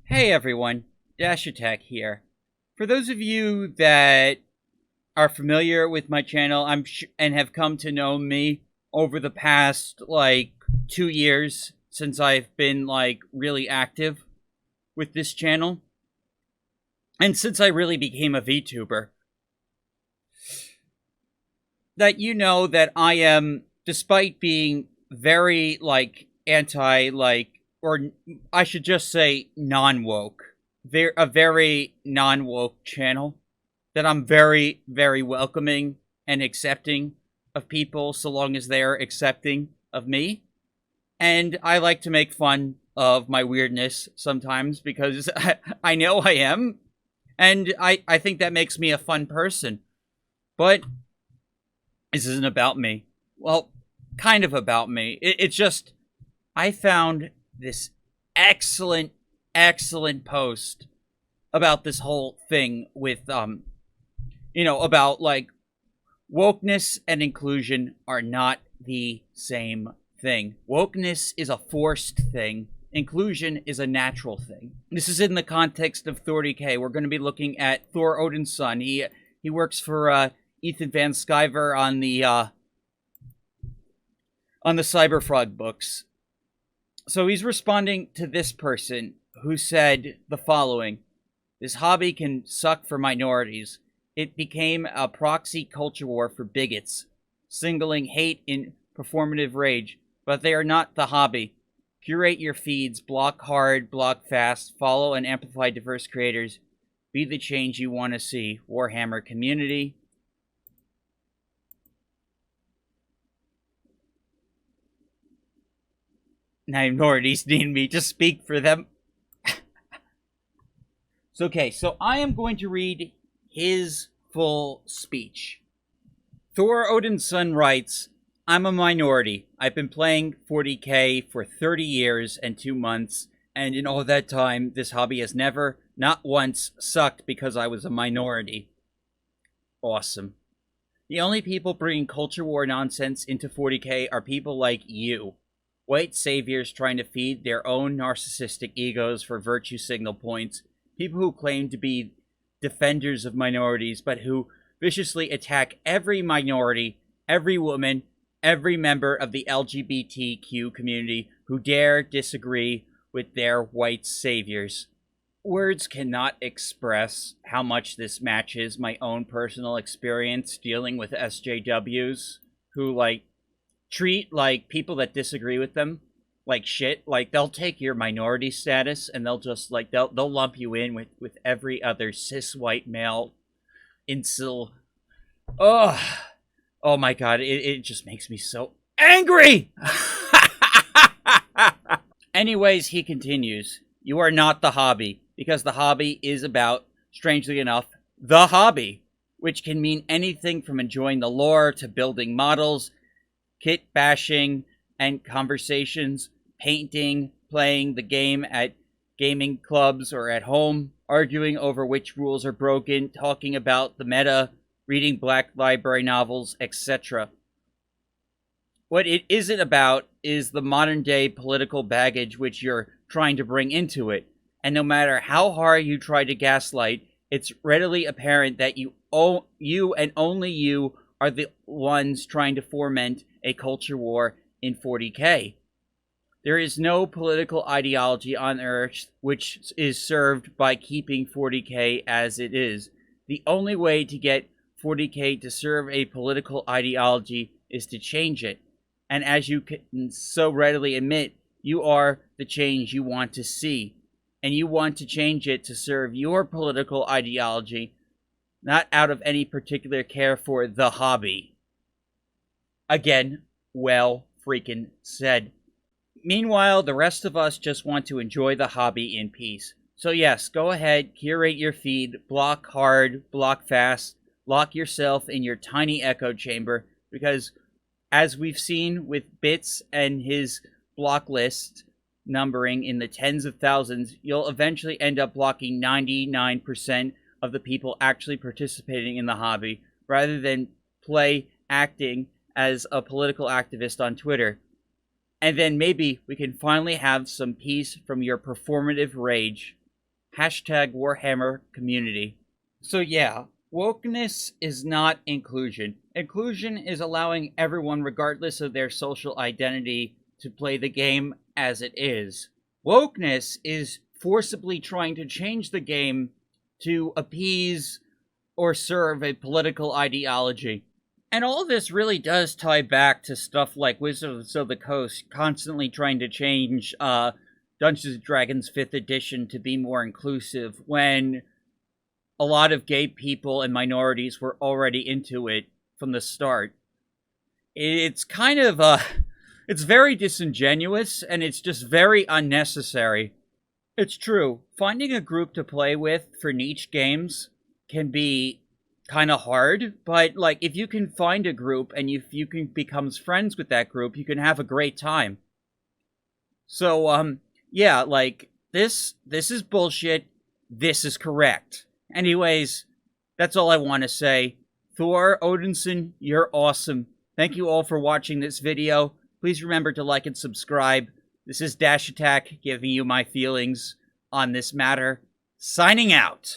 Hey everyone, Dash Attack here. For those of you that are familiar with my channel and have come to know me over the past 2 years since I've been really active with this channel, and since I really became a VTuber, that you know that I am, despite being very anti or I should just say non-woke, a very non-woke channel, that I'm very, very welcoming and accepting of people so long as they're accepting of me. And I like to make fun of my weirdness sometimes because I know I am. And I think that makes me a fun person. But this isn't about me. Well, kind of about me. It's just, I found this excellent post about this whole thing with, about wokeness and inclusion are not the same thing. Wokeness is a forced thing. Inclusion is a natural thing. This is in the context of Thor.DK. We're going to be looking at Thor Odin's son. He works for Ethan Van Sciver on the Cyberfrog books. So he's responding to this person who said the following: "This hobby can suck for minorities. It became a proxy culture war for bigots, singling hate in performative rage, but they are not the hobby. Curate your feeds, block hard, block fast, follow and amplify diverse creators. Be the change you want to see. Warhammer community." Minorities need me to speak for them. So I am going to read his full speech. Thor Odin's son writes, "I'm a minority. I've been playing 40k for 30 years and 2 months, and in all that time, this hobby has never, not once, sucked because I was a minority." Awesome. The only people bringing culture war nonsense into 40k are people like you. White saviors trying to feed their own narcissistic egos for virtue signal points. People who claim to be defenders of minorities, but who viciously attack every minority, every woman, every member of the LGBTQ community who dare disagree with their white saviors. Words cannot express how much this matches my own personal experience dealing with SJWs who, treat, people that disagree with them like shit. They'll take your minority status and they'll just, they'll lump you in with every other cis white male incel. Oh my god, it just makes me so angry! Anyways, he continues, "You are not the hobby, because the hobby is about, strangely enough, the hobby, which can mean anything from enjoying the lore to building models, kit bashing and conversations, painting, playing the game at gaming clubs or at home, arguing over which rules are broken, talking about the meta, reading Black Library novels, etc. What it isn't about is the modern-day political baggage which you're trying to bring into it. And no matter how hard you try to gaslight, it's readily apparent that you and only you are the ones trying to foment a culture war in 40k. There is no political ideology on Earth which is served by keeping 40k as it is. The only way to get 40k to serve a political ideology is to change it. And as you can so readily admit, you are the change you want to see. And you want to change it to serve your political ideology, not out of any particular care for the hobby." Again, well freaking said. Meanwhile, the rest of us just want to enjoy the hobby in peace. So yes, go ahead, curate your feed, block hard, block fast, lock yourself in your tiny echo chamber, because as we've seen with Bits and his block list numbering in the tens of thousands, you'll eventually end up blocking 99% of the people actually participating in the hobby, rather than acting as a political activist on Twitter. And then maybe we can finally have some peace from your performative rage. Hashtag Warhammer community. So yeah, wokeness is not inclusion. Inclusion is allowing everyone, regardless of their social identity, to play the game as it is. Wokeness is forcibly trying to change the game to appease or serve a political ideology. And all this really does tie back to stuff like Wizards of the Coast constantly trying to change Dungeons & Dragons 5th edition to be more inclusive when a lot of gay people and minorities were already into it from the start. It's kind of, it's very disingenuous and it's just very unnecessary. It's true, finding a group to play with for niche games can be kind of hard, but like if you can find a group and if you can become friends with that group, you can have a great time. So yeah, like this is bullshit. This is correct. Anyways, that's all I want to say. Thor Odinson, you're awesome. Thank you all for watching this video. Please remember to like and subscribe. This is Dash Attack giving you my feelings on this matter. Signing out.